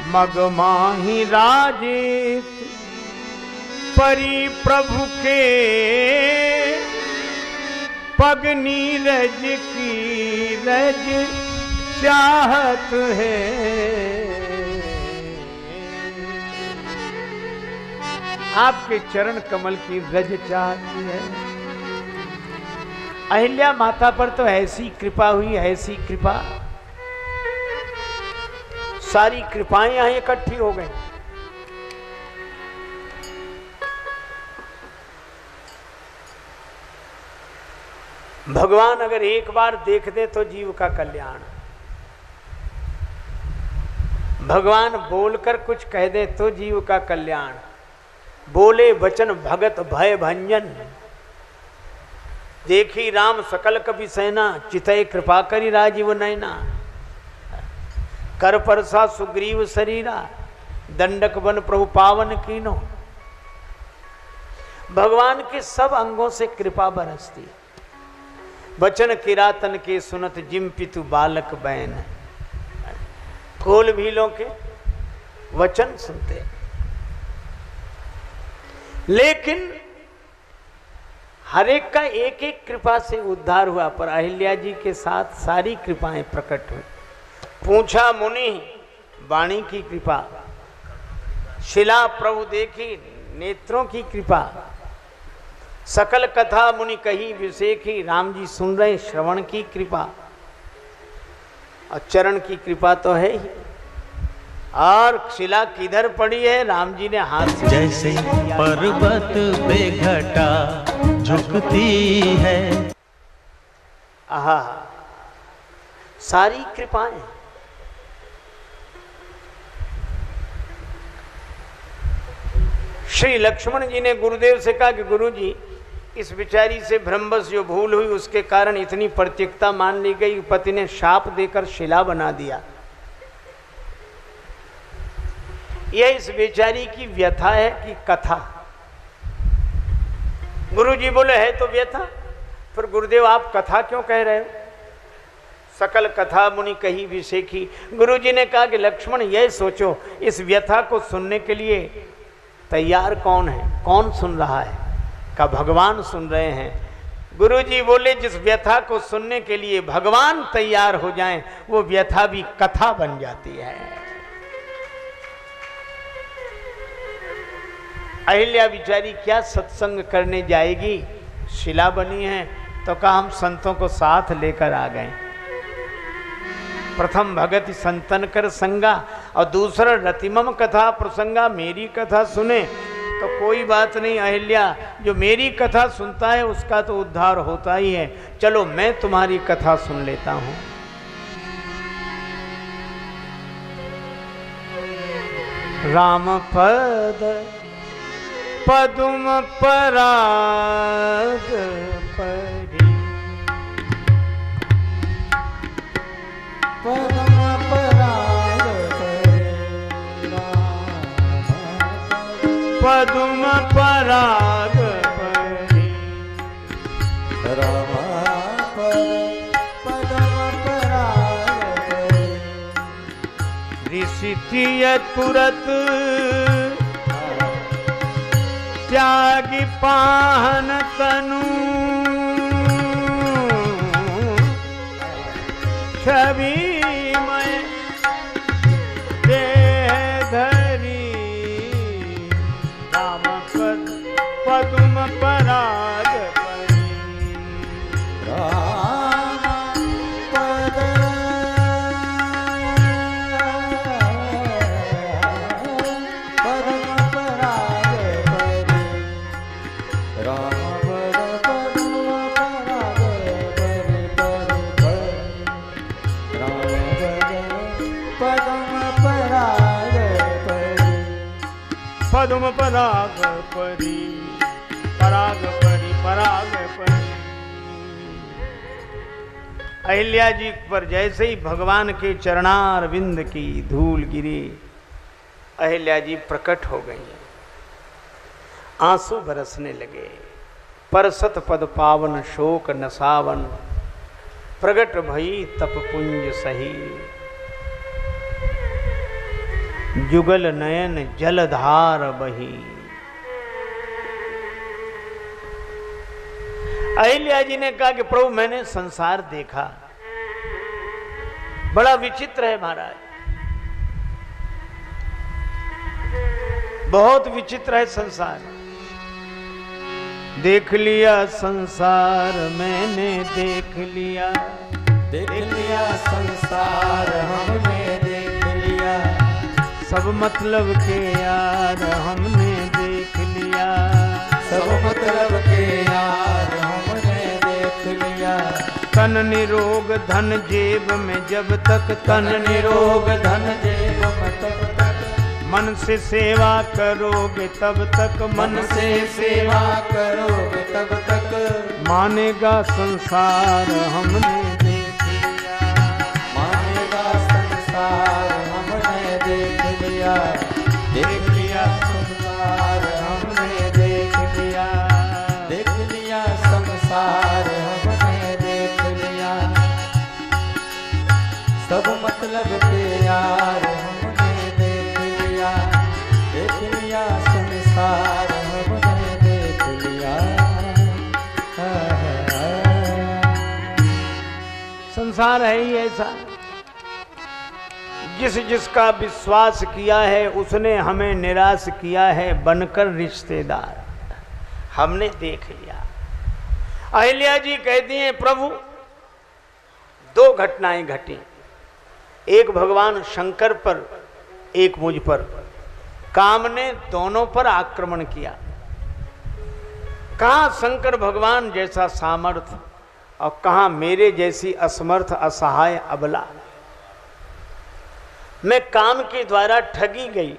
मग माही राजेश परी प्रभु के, पग नीरज की रज चाहत है। आपके चरण कमल की रज चाहती है। अहिल्या माता पर तो ऐसी कृपा हुई, ऐसी कृपा, सारी कृपाएं यहां इकट्ठी हो गई। भगवान अगर एक बार देख दे तो जीव का कल्याण। भगवान बोलकर कुछ कह दे तो जीव का कल्याण। बोले वचन भगत भय भंजन, देखी राम सकल कपि सेना, चितय कृपा करी राजीव नैना। कर परसा सुग्रीव शरीरा, दंडक बन प्रभु पावन कीनो। भगवान के सब अंगों से कृपा बरसती। वचन किरातन के सुनत जिम पितु बालक बैन। कोल भीलों के वचन सुनते, लेकिन हर एक का एक एक कृपा से उद्धार हुआ, पर अहिल्या जी के साथ सारी कृपाएं प्रकट हुई। पूछा मुनि वाणी की कृपा, शिला प्रभु देखी नेत्रों की कृपा। सकल कथा मुनि कही विषेखी, राम जी सुन रहे श्रवण की कृपा। और चरण की कृपा तो है ही। और शिला किधर पड़ी है? राम जी ने हाथ से, जैसे पर्वत पे घटा झुकती है। आहा, सारी कृपाएं। श्री लक्ष्मण जी ने गुरुदेव से कहा कि गुरुजी, इस बिचारी से भ्रमवश जो भूल हुई उसके कारण इतनी प्रत्यक्षता मान ली गई, पति ने शाप देकर शिला बना दिया। यह इस बेचारी की व्यथा है कि कथा? गुरुजी बोले है तो व्यथा, फिर गुरुदेव आप कथा क्यों कह रहे हो? सकल कथा मुनि कही विषेखी। गुरुजी ने कहा कि लक्ष्मण यह सोचो, इस व्यथा को सुनने के लिए तैयार कौन है? कौन सुन रहा है? का भगवान सुन रहे हैं। गुरुजी बोले जिस व्यथा को सुनने के लिए भगवान तैयार हो जाएं, वो व्यथा भी कथा बन जाती है। अहिल्या बिचारी क्या सत्संग करने जाएगी? शिला बनी है तो कहा हम संतों को साथ लेकर आ गए। प्रथम भगति संतन कर संगा, और दूसरा रतिमम कथा प्रसंगा, मेरी कथा सुने तो कोई बात नहीं अहिल्या, जो मेरी कथा सुनता है उसका तो उद्धार होता ही है। चलो मैं तुम्हारी कथा सुन लेता हूं। राम पद पदुम पराग परी, पदम पराग पदुम पराग परी। राम पदम पराग परी। ऋषितिय तुरत त्यागी पाहन तनु, छवि में देह धरी। राम पद पदुम पराग परी। राम पद पदम पराग परी। राम पद पदम पराग परी परी परी। राम पद पदम पराग परी। पदुम पराग परी, पराग परी पराग परी। अहिल्या जी पर जैसे ही भगवान के चरणार विंद की धूल गिरी, अहिल्या जी प्रकट हो गई, आंसू बरसने लगे। परसत पद पावन शोक नसावन, प्रगट भई तप पुंज सही। जुगल नयन जलधार बही। अहिल्या जी ने कहा कि प्रभु मैंने संसार देखा, बड़ा विचित्र है महाराज, बहुत विचित्र है संसार। देख लिया संसार मैंने देख लिया, देख लिया संसार हमने देख लिया। सब मतलब के यार हमने देख लिया, सब मतलब के यार हमने देख लिया। तन निरोग धन जेब में जब तक, तन निरोग धन जेब में तब तक, मन से सेवा करोगे तब तक, मन से सेवा करोगे तब तक, मानेगा संसार हमने देख लिया, मानेगा संसार हमने देख लिया, देख लिया संसार हमने देख लिया, देख लिया संसार हमने देख लिया, सब मतलब के यार हमने देख लिया, देख लिया संसार हमने देख लिया। संसार है ही ऐसा, जिस जिसका विश्वास किया है उसने हमें निराश किया है बनकर रिश्तेदार, हमने देख लिया। अहिल्या जी कहती हैं प्रभु दो घटनाएं घटी, एक भगवान शंकर पर, एक मुझ पर। काम ने दोनों पर आक्रमण किया। कहां शंकर भगवान जैसा सामर्थ्य और कहां मेरे जैसी असमर्थ असहाय अबला। मैं काम के द्वारा ठगी गई,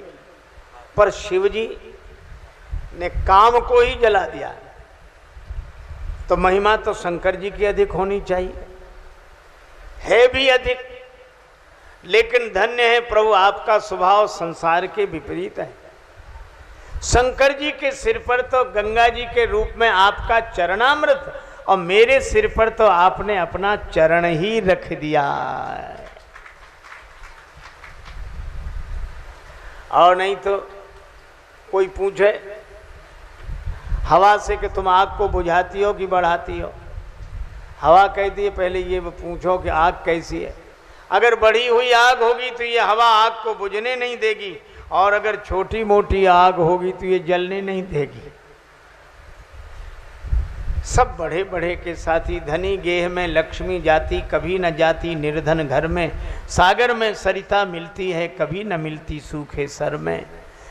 पर शिवजी ने काम को ही जला दिया, तो महिमा तो शंकर जी की अधिक होनी चाहिए, है भी अधिक। लेकिन धन्य है प्रभु आपका स्वभाव संसार के विपरीत है। शंकर जी के सिर पर तो गंगा जी के रूप में आपका चरणामृत, और मेरे सिर पर तो आपने अपना चरण ही रख दिया। और नहीं तो कोई पूछे हवा से कि तुम आग को बुझाती हो कि बढ़ाती हो, हवा कहती है पहले ये पूछो कि आग कैसी है। अगर बढ़ी हुई आग होगी तो ये हवा आग को बुझने नहीं देगी, और अगर छोटी मोटी आग होगी तो ये जलने नहीं देगी। सब बढ़े बढ़े के साथी, धनी गेह में लक्ष्मी जाती, कभी न जाती निर्धन घर में, सागर में सरिता मिलती है, कभी न मिलती सूखे सर में।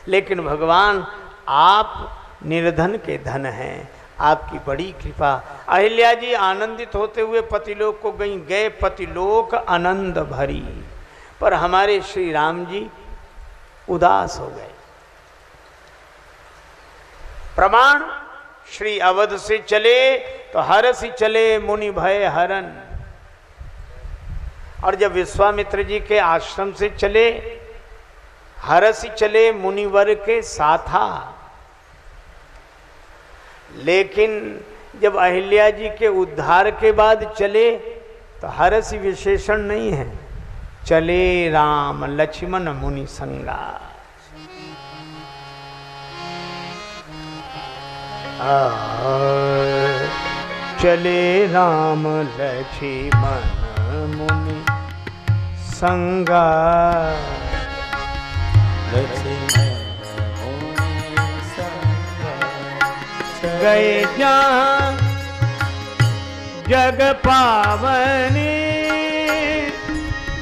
लेकिन भगवान आप निर्धन के धन हैं, आपकी बड़ी कृपा। अहिल्या जी आनंदित होते हुए पतिलोक को गई, गए पतिलोक आनंद भरी, पर हमारे श्री राम जी उदास हो गए। प्रमाण श्री अवध से चले तो हरसि चले मुनि भय हरन, और जब विश्वामित्र जी के आश्रम से चले हरसि चले मुनिवर के साथा। लेकिन जब अहिल्या जी के उद्धार के बाद चले तो हरसि विशेषण नहीं है, चले राम लक्ष्मण मुनि संगा। चले राम लक्ष्मण मुनि संगा, गए जहाँ जग पावनी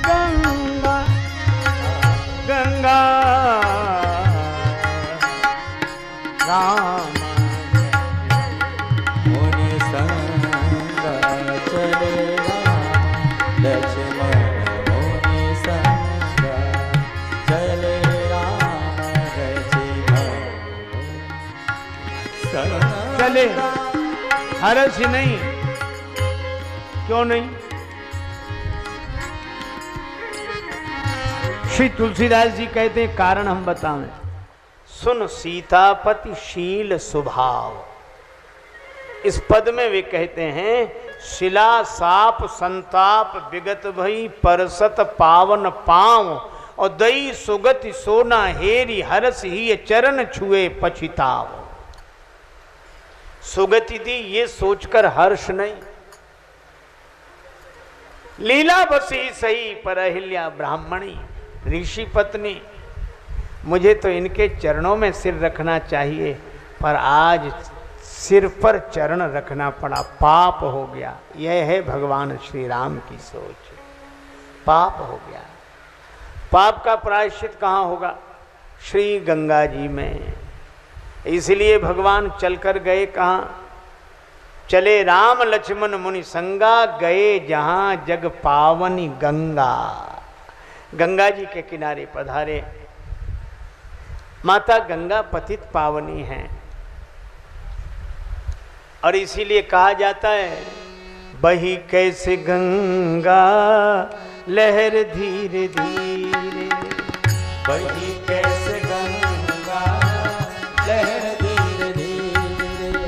गंगा, गंगा राम मुनि संगा, चले राम लक्ष्मण मुनि संगा, चले राम लक्ष्मण संगा। चले हरसि नहीं, क्यों नहीं? श्री तुलसीदास जी कहते हैं कारण हम बताएं। सुन सीतापति शील स्वभाव, इस पद में वे कहते हैं शिला साप संताप विगत भई परसत पावन पांव, और दई सुगति सोना हेरी हरस ही चरण छुए पछिताव। सुगति दी ये सोचकर हर्ष नहीं, लीला बसी सही पर अहिल्या ब्राह्मणी ऋषि पत्नी, मुझे तो इनके चरणों में सिर रखना चाहिए, पर आज सिर पर चरण रखना पड़ा, पाप हो गया। यह है भगवान श्री राम की सोच, पाप हो गया। पाप का प्रायश्चित कहाँ होगा? श्री गंगा जी में। इसलिए भगवान चलकर गए कहाँ? चले राम लक्ष्मण मुनि संगा, गए जहां जग पावनी गंगा। गंगा जी के किनारे पधारे। माता गंगा पतित पावनी है और इसीलिए कहा जाता है बही कैसे गंगा लहर धीरे धीरे, बही कैसे गंगा लहर धीरे धीरे,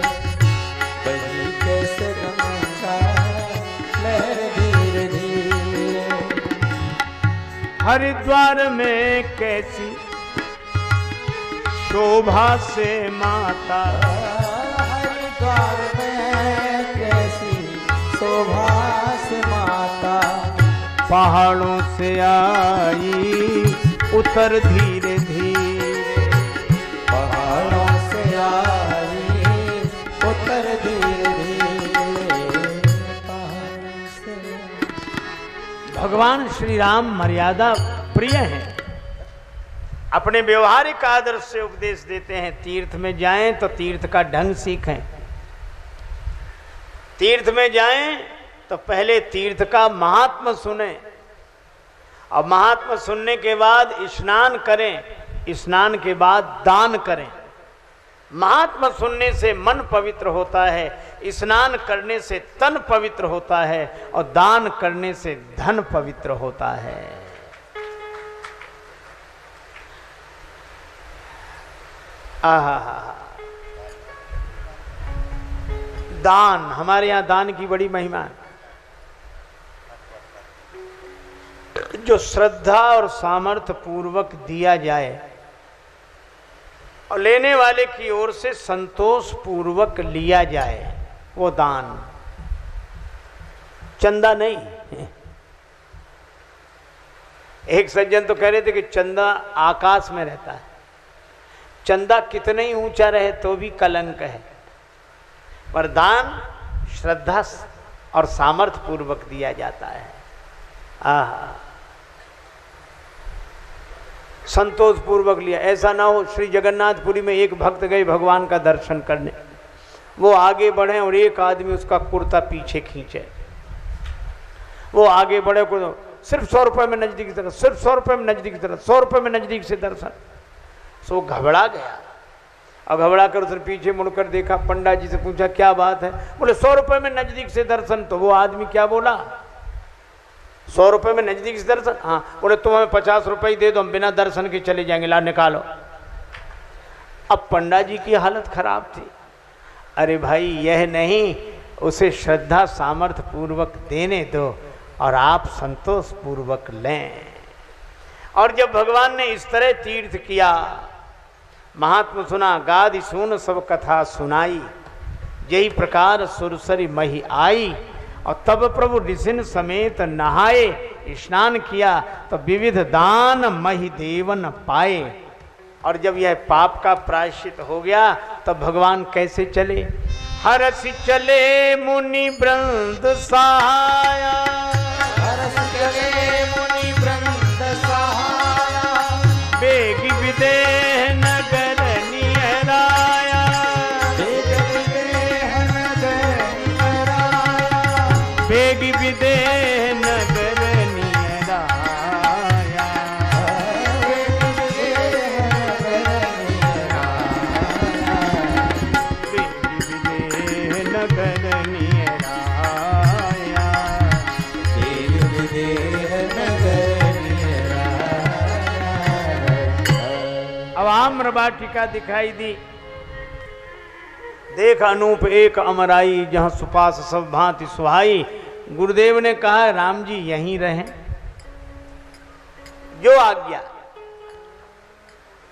बही कैसे गंगा लहर धीरे धीरे। हरिद्वार में कैसी शोभा से माता, हरिद्वार में कैसी शोभा से माता, पहाड़ों से आई उतर धीरे धीरे, पहाड़ों से आई उतर धीरे धीरे, पहाड़ों से। भगवान श्री राम मर्यादा प्रिय हैं। अपने व्यवहारिक आदर्श से उपदेश देते हैं। तीर्थ में जाएं तो तीर्थ का ढंग सीखें। तीर्थ में जाएं तो पहले तीर्थ का महात्मा सुने और महात्मा सुनने के बाद स्नान करें, स्नान के बाद दान करें। महात्मा सुनने से मन पवित्र होता है, स्नान करने से तन पवित्र होता है और दान करने से धन पवित्र होता है। आहा, दान, हमारे यहाँ दान की बड़ी महिमा है। जो श्रद्धा और सामर्थ्य पूर्वक दिया जाए और लेने वाले की ओर से संतोष पूर्वक लिया जाए, वो दान, चंदा नहीं। एक सज्जन तो कह रहे थे कि चंदा आकाश में रहता है। चंदा कितना ही ऊंचा रहे तो भी कलंक है, पर दान श्रद्धा और सामर्थ्य पूर्वक दिया जाता है। आहा, संतोष पूर्वक लिया। ऐसा ना हो श्री जगन्नाथपुरी में एक भक्त गए भगवान का दर्शन करने, वो आगे बढ़े और एक आदमी उसका कुर्ता पीछे खींचे। वो आगे बढ़े को सिर्फ 100 रुपए में नजदीक की तरफ, सिर्फ 100 रुपए में नजदीक की तरफ, 100 रुपए में नजदीक से दर्शन। सो घबरा गया और घबरा कर उसने पीछे मुड़कर देखा, पंडा जी से पूछा क्या बात है? बोले 100 रुपए में नजदीक से दर्शन। तो वो आदमी क्या बोला? 100 रुपए में नजदीक से दर्शन? हाँ। बोले तुम हमें 50 रुपए दे दो, हम बिना दर्शन के चले जाएंगे, ला निकालो। अब पंडा जी की हालत खराब थी। अरे भाई यह नहीं, उसे श्रद्धा सामर्थ्य पूर्वक देने दो और आप संतोष पूर्वक लें। और जब भगवान ने इस तरह तीर्थ किया, महात्मा सुना गादि सुन सब कथा सुनाई, यही प्रकार सुरसरी मही आई। और तब प्रभु ऋषिन समेत नहाए, स्नान किया तो विविध दान मही देवन पाए। और जब यह पाप का प्रायश्चित हो गया तब भगवान कैसे चले? हरस चले मुनि वृंद सहाया, हरस चले मुनि वृंद सहाया, बेग विदेह नगर निहराया, बेग विदेह नगर निहराया, बेग विदेह नगर निहराया, बेग विदेह नगर निहराया, बेग विदेह नगर निहराया, बेग विदेह नगर निहराया। अब आम्रवाटिका दिखाई दी। देख अनूप एक अमराई, जहां सुपास सब भांति सुहाई। गुरुदेव ने कहा राम जी यहीं रहें, जो आज्ञा।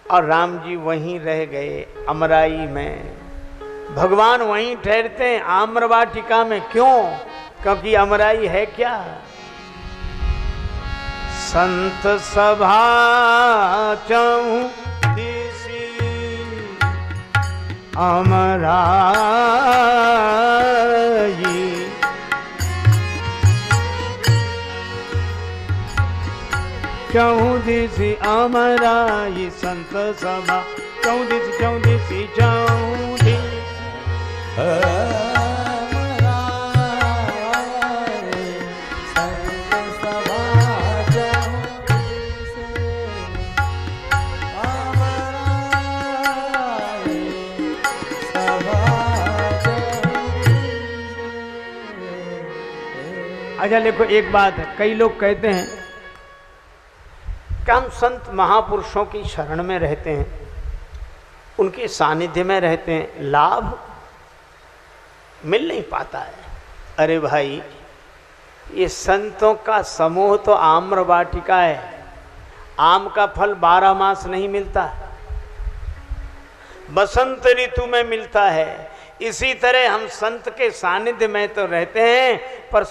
और राम जी वहीं रह गए अमराई में। भगवान वहीं ठहरते हैं आम्रवाटिका में। क्यों? क्योंकि अमराई है क्या? संत सभा चौदिसी अमराई, चौदिसी अमराई, संत सभा चौदिसी चौदिसी चौदिसी। अच्छा देखो एक बात है, कई लोग कहते हैं कि हम संत महापुरुषों की शरण में रहते हैं, उनके सानिध्य में रहते हैं, लाभ मिल नहीं पाता है। अरे भाई, ये संतों का समूह तो आम्र वाटिका है, आम का फल 12 मास नहीं मिलता, बसंत ऋतु में मिलता है। इसी तरह हम संत के सानिध्य में तो रहते हैं, पर